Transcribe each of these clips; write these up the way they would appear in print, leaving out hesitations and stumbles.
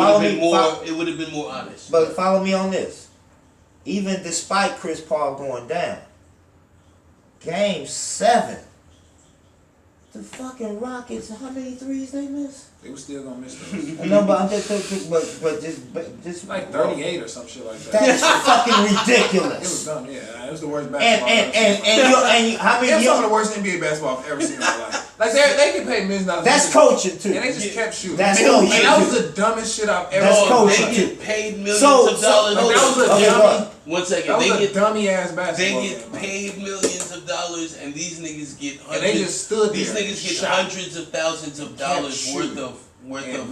It would have been more honest. But follow me on this. Even despite Chris Paul going down, Game 7, the fucking Rockets, how many threes they missed? They were still gonna miss those. No, but I'm just like 38 or some shit like that. That's fucking ridiculous. It was dumb, yeah. It was the worst basketball I've ever seen. And how many? It was some of the worst NBA basketball I've ever seen in my life. Like they can pay millions of dollars. That's coaching too. And they just kept shooting. That's coaching. coaching. And that was the dumbest shit I've ever That's seen. coaching. They get paid millions of dollars. That was a dummy. One second. That was they a get dummy ass basketball. They get paid millions of dollars, and these niggas get hundreds. And they just stood These there. niggas get hundreds of thousands of dollars worth of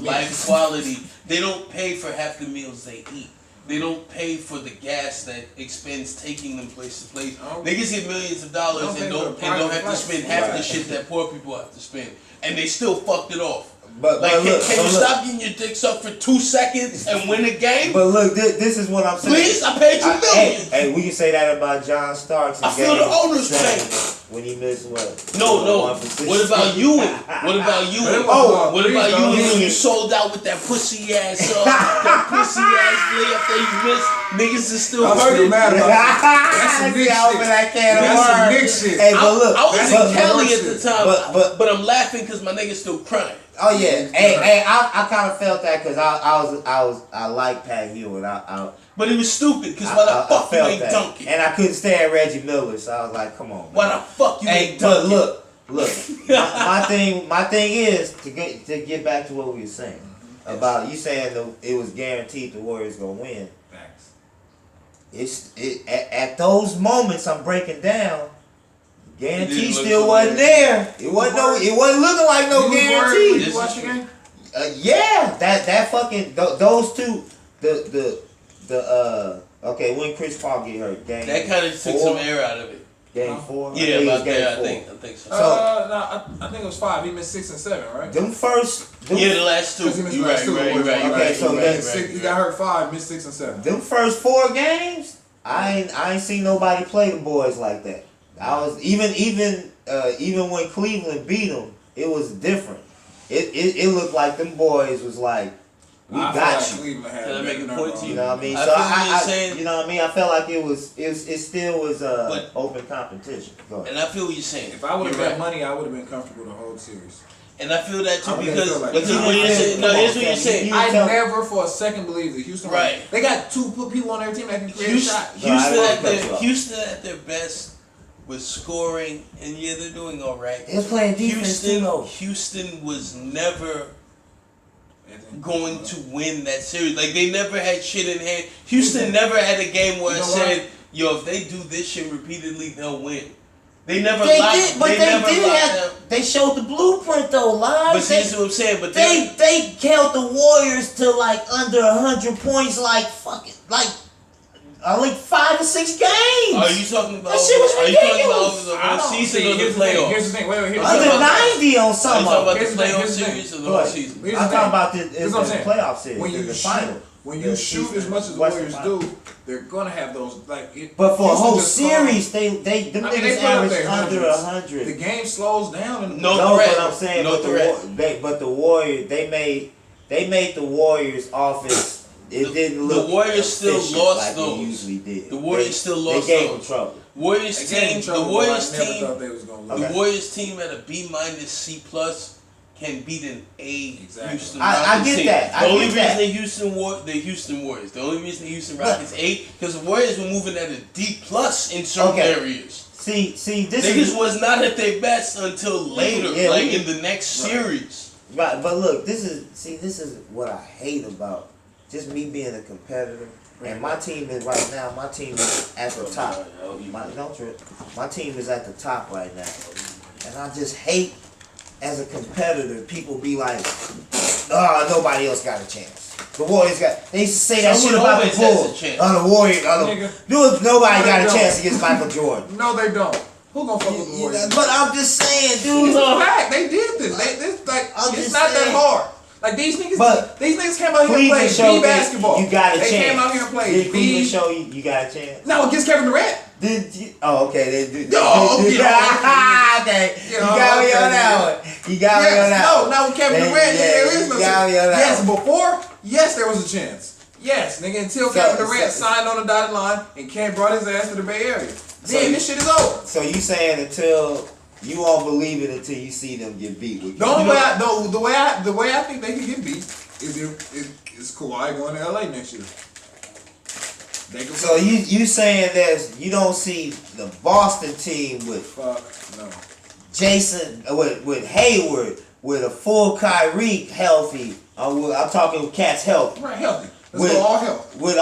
life miss. quality. They don't pay for half the meals they eat. They don't pay for the gas that expends taking them place to place. Niggas get millions of dollars and don't have to spend half the shit that poor people have to spend, and they still fucked it off. But can you stop getting your dick sucked for 2 seconds and win a game? But look, this is what I'm saying. Please, I paid you millions. Hey, we can say that about John Starks. I feel the owner's pain. When he missed what? No. What about you? What about you? What about you when you sold out with that pussy ass layup that you missed? Niggas is still hurting. That's some big shit. That's some big shit. Hey, but look, I was in Cali at the time, but I'm laughing because my nigga's still crying. Oh yeah, hey, I kind of felt that because I like Pat Ewing. But it was stupid because why the fuck you ain't dunking? And I couldn't stand Reggie Miller, so I was like, come on, man. Why the fuck you ain't dunking? Look, my thing is to get back to what we were saying about you saying it was guaranteed the Warriors gonna win. Facts. At those moments I'm breaking down. Guarantee still wasn't there. It wasn't looking like no guarantee. Did you watch the game? Yeah, that fucking those two okay, when Chris Paul get hurt, game that kind of took some air out of it. Game 4. Yeah, about that. I think so. I think it was 5. He missed 6 and 7, right? The last two. You right. Okay, so he got hurt 5, missed 6 and 7. Them first 4 games, I ain't seen nobody play the boys like that. I was even when Cleveland beat them, it was different. It looked like them boys was like, we got you. Can I make a point to you? You know what I mean? I So I you know what I mean? I felt like it still was open competition. Go ahead. And I feel what you're saying. If I would have got money, I would have been comfortable the whole series. And I feel that too because here's what you're saying. I never for a second believed that Houston. Right. They got 2 people on their team that can create a shot. Houston at their best with scoring, and yeah, they're doing all right. They're playing defense too. Houston was never going to win that series. Like they never had shit in hand. Houston never had a game where I said, "Yo, if they do this shit repeatedly, they'll win." They never They showed the blueprint though, live. But see, that's what I'm saying. But they held the Warriors to like under 100 points, like fucking like. Only 5 or 6 games. Are you talking about? That shit was ridiculous. Are you talking about the whole season or the playoffs? Here's the thing. Wait. Under 90 on some. Are you talking about the playoff series or the whole season? I'm talking about the playoff series. When you final. When you shoot as much as the Warriors do, they're gonna have those like. But for a whole series, they niggas average under 100. The game slows down. And no, but I'm saying, but the Warriors, they made the Warriors offense. It didn't look. The Warriors still lost like those. They usually did. The Warriors still lost. They gave them trouble. Warriors team. The Warriors team. The Warriors team at a B- C+ can beat an A Houston Rockets I get team. that. The only reason the Houston Warriors. The only reason the Houston Rockets A because the Warriors were moving at a D+ in certain areas. See, this niggas was not at their best until later, in the next series. Right, but look, this is what I hate about just me being a competitor. And my team is right now. My team is at the top. My team is at the top right now, and I just hate as a competitor. People be like, "Oh, nobody else got a chance." The Warriors got. They used to say that shit about the Bulls. The Warriors. Nobody got a chance against Michael Jordan. No, they don't. Who gonna fuck with the Warriors? But I'm just saying, dude. It's a fact. They did this. It's not that hard. Like these niggas came out here and played B basketball. You got a chance. They came out here and played Did Cleveland show you got a chance? No, against Kevin Durant. Did you? Oh, okay. They did. Okay. You got me on that one. You got me on that one. No, with Kevin Durant, there is no. You got me on that yes, one. Yes, there was a chance. Yes, nigga, until Kevin Durant signed on the dotted line and Cam brought his ass to the Bay Area. Then this shit is over. So you saying until you won't believe it until you see them get beat? With The way I think they can get beat is Kawhi going to LA next year. So you saying you don't see the Boston team with Jason with Hayward with a full Kyrie healthy. I'm talking Cat's healthy. Right, healthy. Let's go all health. With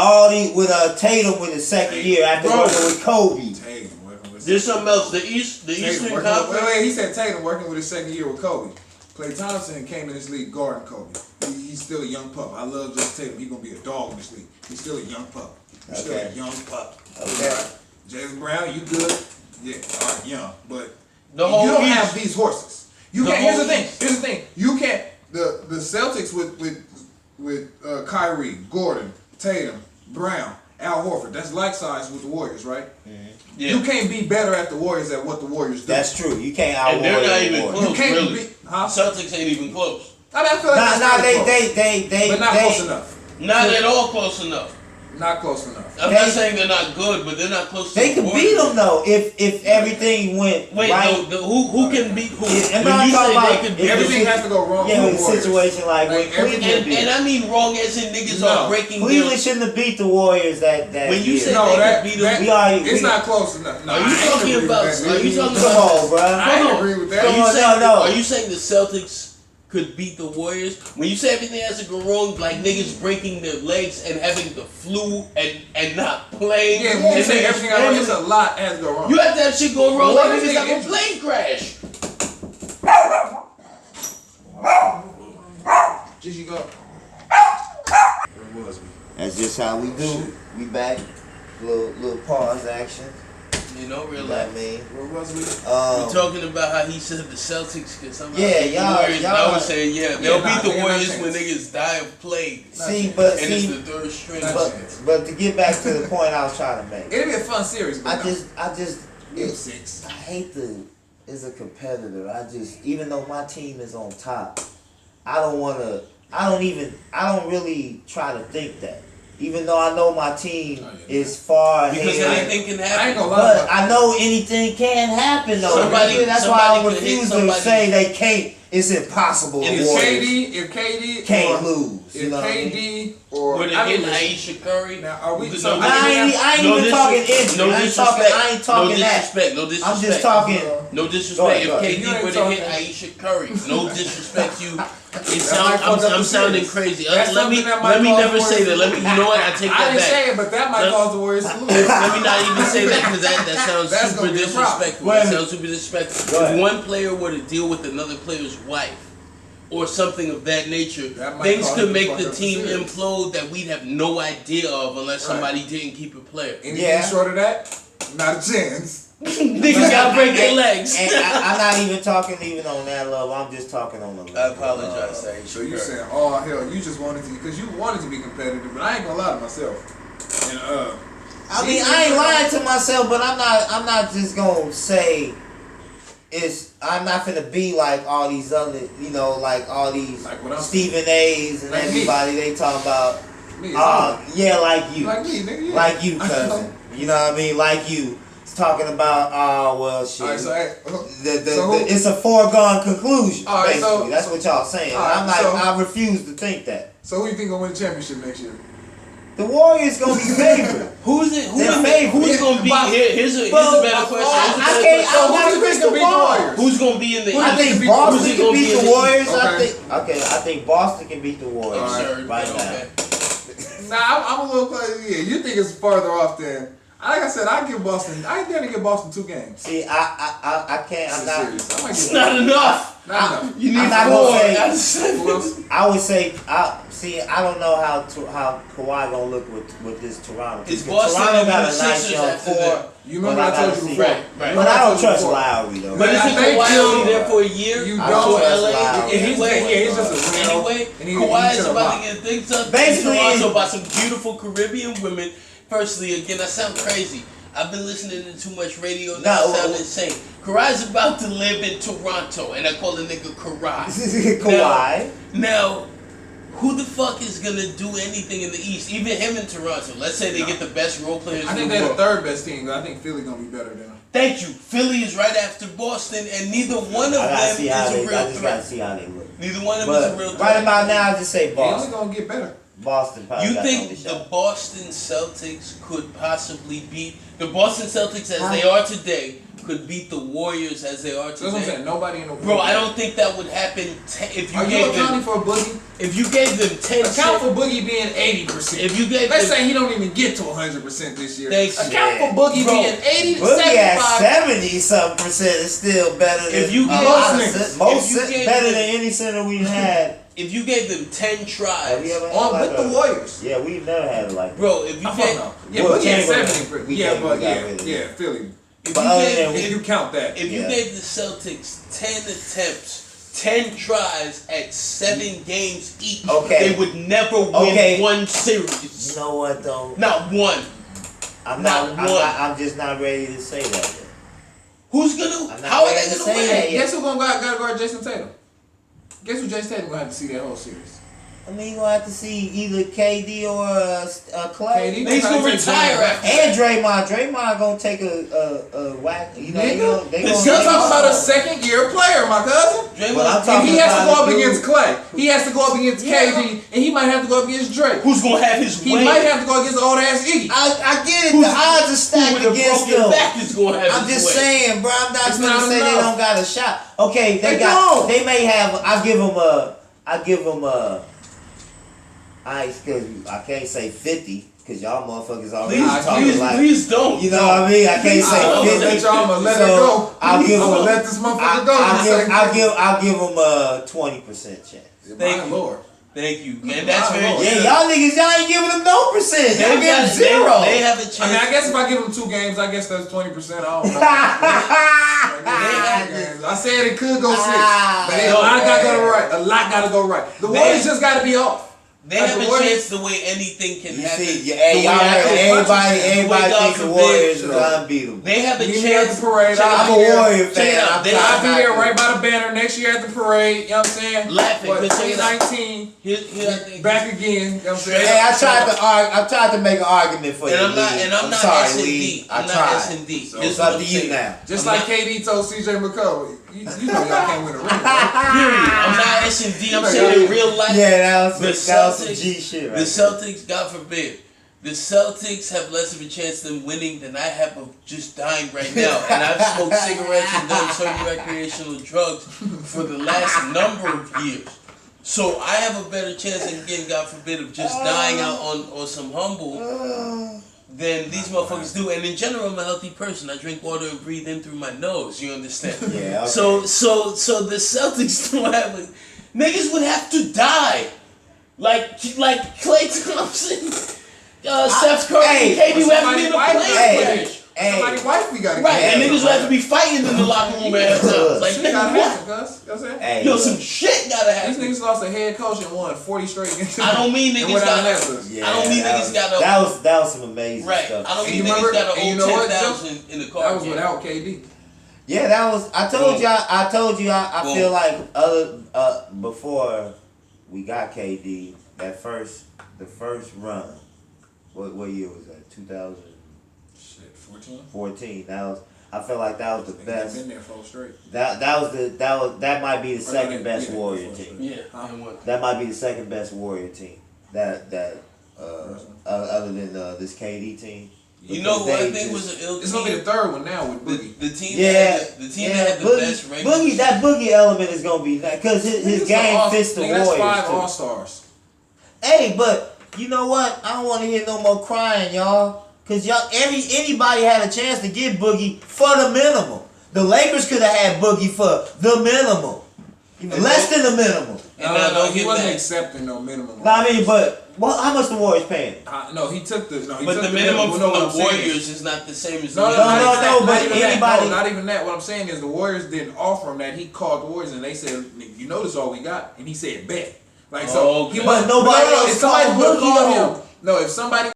Tatum with his second year after working with Kobe. Tatum working with. There's something else. The Eastern Conference. Wait, he said Tatum working with his second year with Kobe. Klay Thompson came in this league guarding Kobe. He's still a young pup. I love Jason Tatum. He's gonna be a dog in this league. He's still a young pup. He's still a young pup. Okay. Right. Jaylen Brown, you good? Yeah, all right, young, but you don't have these horses. You can't. Here's the thing. You can't. The Celtics with Kyrie, Gordon, Tatum, Brown, Al Horford. That's like size with the Warriors, right? Mm-hmm. Yeah. You can't be better at the Warriors than what the Warriors do. That's true. You can't out. And they're not even close. You can't really. Celtics ain't even close. I mean, I feel like but not close enough. Not at all close enough. Not close enough. I'm not saying they're not good, but they're not close. They could beat them though if everything went right. No, who can beat who? And when you say they could beat everything has to go wrong. Yeah, in a situation like when Cleveland and I mean wrong as in niggas are breaking. Cleveland shouldn't have beat the Warriors that when you say they could beat them, it's not close enough. No, are you talking about? Come on, bro. I agree with that. Are you saying the Celtics could beat the Warriors? When you say everything has to go wrong, like niggas breaking their legs and having the flu and not playing. Yeah, when you say everything has to go wrong, it's a lot has to go wrong. You have to have shit go wrong like niggas have a plane crash. Gigi, go. Where was we? That's just how we do. We back. Little pause action. You know, real life. Where was we? We're talking about how he said the Celtics could somehow beat the Warriors. Y'all. I was saying, they'll beat the Warriors when niggas die of plague. It's the third string. But to get back to the point I was trying to make. It'll be a fun series. I just six. I hate as a competitor. Even though my team is on top, I don't really try to think that. Even though I know my team is far ahead. Because anything can happen. I ain't gonna lie. But I know anything can happen though. That's why I refuse to say they can't. It's impossible. If KD can't lose. If KD or would it hit Aisha Curry? Now are we? I ain't even talking injury. No disrespect. I ain't talking that. No disrespect. I'm just talking. No disrespect. If KD would have hit Aisha Curry, no disrespect you. I'm sounding crazy. Let me never say that. You know what? I take that back. I didn't say it, but that might cause the Warriors to lose. Let me not even say that because that sounds super disrespectful. That sounds super disrespectful. If one player were to deal with another player's wife or something of that nature, things could make the team implode that we'd have no idea of unless somebody didn't keep a player. Anything short of that, not a chance. Niggas gotta break their legs. And I'm not even talking on that level. I'm just talking on the level. I apologize, Aisha. So you saying, oh hell, you just wanted to, because you wanted to be competitive, but I ain't gonna lie to myself. And I mean, I ain't lying to myself, but I'm not just gonna say I'm not finna be like all these other, like all these Stephen A's and like everybody they talk about. Yeah, like you. Like me, nigga. Yeah. Like you, cousin. You know what I mean? Like you. Talking about, shit. Right, it's a foregone conclusion. Right, basically. That's what y'all saying. I refuse to think that. So who you think gonna win the championship next year? The Warriors gonna be favored. Who's gonna be? Here's a better question. Who's gonna be in the? I think Boston can beat the Warriors. I think Boston can beat the Warriors right now. Nah, I'm a little crazy. Yeah, you think it's farther off than. Like I said, I dare to give Boston 2 games. See, I can't. I'm not. It's not enough. Not enough. You need 4. I would say. I don't know how Kawhi gonna look with this Toronto. Toronto got a nice young core. You remember I told you before. Right. But I don't trust Lowry though. But isn't Kawhi only there for a year? You don't trust LA. He's just a anyway. Kawhi is about to get things up. Basically, Toronto by some beautiful Caribbean women. Firstly, again, I sound crazy. I've been listening to too much radio now. I sound insane. Kawhi's about to live in Toronto, and I call the nigga Kawhi. Kawhi. Now, who the fuck is gonna do anything in the East? Even him in Toronto. Let's say they get the best role players. I think they're the third best team. I think Philly gonna be better than them. Thank you. Philly is right after Boston, and neither one of them is a real I just gotta threat. see how they look. Neither one of them is a real threat. Right about now, I just say They Boston. only gonna get better. Boston probably You got think the the Boston Celtics could possibly beat the Boston Celtics as they are today? Could beat the Warriors as they are today? That's what I'm saying. Nobody in the Bro, I don't think that would happen if you Are you gave accounting them. for Boogie? If you gave them 10. Account for Boogie being 80%. If you gave Let's them, say he don't even get to 100% this year. Thanks, Account man. for Boogie Bro, being 80 to Boogie at 75. 70-something% is still better than If you a gave- lot of Most most if you gave better them- than any center we've had. if you gave them 10 Have tries, we ever had On like with the Warriors. Yeah, we've never had it like that. bro, if you I gave, don't know. Yeah, Well, Boogie at Chamberlain, 70. we Yeah, can't- but we got rid of yeah, it. Philly. if But you other gave, than If you count that. if you Yeah. gave the Celtics 10 attempts, 10 tries at 7 games each, Okay. they would never win Okay. one series. You know what though? Not one. I'm just not ready to say that yet. Who's gonna? I'm not How are ready they to gonna say win? that yet. Guess who gotta guard Jason Tatum? Guess who Jason Tatum gonna have to see that whole series? I mean, you're gonna have to see either KD or Clay. KD He's gonna retire after And Draymond. Draymond gonna take a whack. You know, Nigga, they the gonna You're Celtics- talking about a second year player, my cousin. Draymond, But I'm And talking he has to go up Dude. against Clay. He has to go up against Yeah. KD, and he might have to go up against Drake. who's gonna have his He way? might have to go against old ass Iggy. I get it. Who's- The odds are Who stacked with a against broken them. back is gonna have I'm his just way. saying, bro. I'm not It's gonna not say they enough. don't got a shot. Okay, They they don't. They may have. I give them a. Cause I can't say 50, cause y'all motherfuckers already talking like. Please don't. You know what I mean? I can't I'm say gonna 50. let y'all, I'm gonna let So, it go. I'll give I'm gonna them. let this motherfucker go. I'll give them a 20% chance. Thank My you. Lord. Thank you, man. That's My very Lord. generous. Yeah, y'all niggas, y'all ain't giving them no percent. Y'all They give them got- zero. They have a chance. I mean, I guess if I give them 2 games, I guess that's 20%. I don't know. I said it could go 6, but a lot gotta go right. A lot gotta go right. The Warriors just gotta be off. They Like have the a Warriors- chance the way anything can You happen. see, The hey, way y'all I heard can- everybody the way thinks God the forbid, Warriors is you know. unbeatable. They have a Me at chance. the parade. Check I'll I'm a be there. Warrior Check it fan. out. I'm They- I'll trying be not there to- right by the banner next year at the parade. You know what I'm saying? Laughing, But but check it out. 2019, Here I think. back again. You know what I'm saying? Hey, I tried to make an argument for you. And I'm not. Lee. And I'm not sorry, S and Lee. D. I I'm not tried. S and D. So Here's it's what up I'm to you saying. now. Just I'm like not- KD told CJ McCollum, you know y'all can't win a ring. Right? Period. I'm not S and D. I'm Yeah. saying in real life. Yeah, that The was some Celtics- G shit right The there. Celtics, God forbid, the Celtics have less of a chance than winning than I have of just dying right now. And I've smoked cigarettes and done certain recreational drugs for the last number of years. So I have a better chance than getting, God forbid, of just dying out on some humble than these motherfuckers do. And in general, I'm a healthy person. I drink water and breathe in through my nose. You understand? Yeah, okay. So the Celtics don't have a, niggas would have to die. Like Klay Thompson, Steph Curry, hey, KD would have to be in a somebody plane wife- crash. Hey, Somebody's wife we gotta Right, get. and niggas would have to be fighting in the locker room at halftime. Like, Shit nigga, gotta what? happen, cuz. You know what I'm saying? hey, Yo, look. some shit gotta These happen. niggas lost a head coach and won 40 straight games. I don't mean And niggas went out got. of that. Yeah, I don't mean that niggas was- got a. That was some amazing Right, stuff. I don't And mean you niggas remember- got and you an know old what, 10,000 in the car. That was without KD. Yeah, that was. I told you. I Boom. feel like before we got KD, the first run. What year was that? 2014. Shit, 14? I felt like that was the They've best. been there 4 straight. That might be the second best yeah, Warrior yeah. team. Yeah, Huh? and what? That might be the second best Warrior team. Other than this KD team. You know who I They think just- was an ill It's gonna be the team? third one now with Boogie. The team Yeah, that had the team that had the best regular Boogie, that Boogie element is gonna be because his game fits the That's 5 Warriors too. All-Stars. Hey, but you know what? I don't want to hear no more crying, y'all. Cause y'all, anybody had a chance to get Boogie for the minimum. The Lakers could have had Boogie for the minimum, less than the minimum. And now don't he get wasn't back. accepting no minimum. No, I mean, but how much the Warriors paying? No, he took the. No, he But took the minimum no, from what I'm the saying is- Warriors is not the same as the No, minimum. no, not no, even but that, not even anybody- that. No, not even that. What I'm saying is the Warriors didn't offer him that. He called the Warriors and they said, "You know, this is all we got," and he said, "Bet." Like so, Okay. he But nobody else If somebody called would have Boogie, called though. him, no, if somebody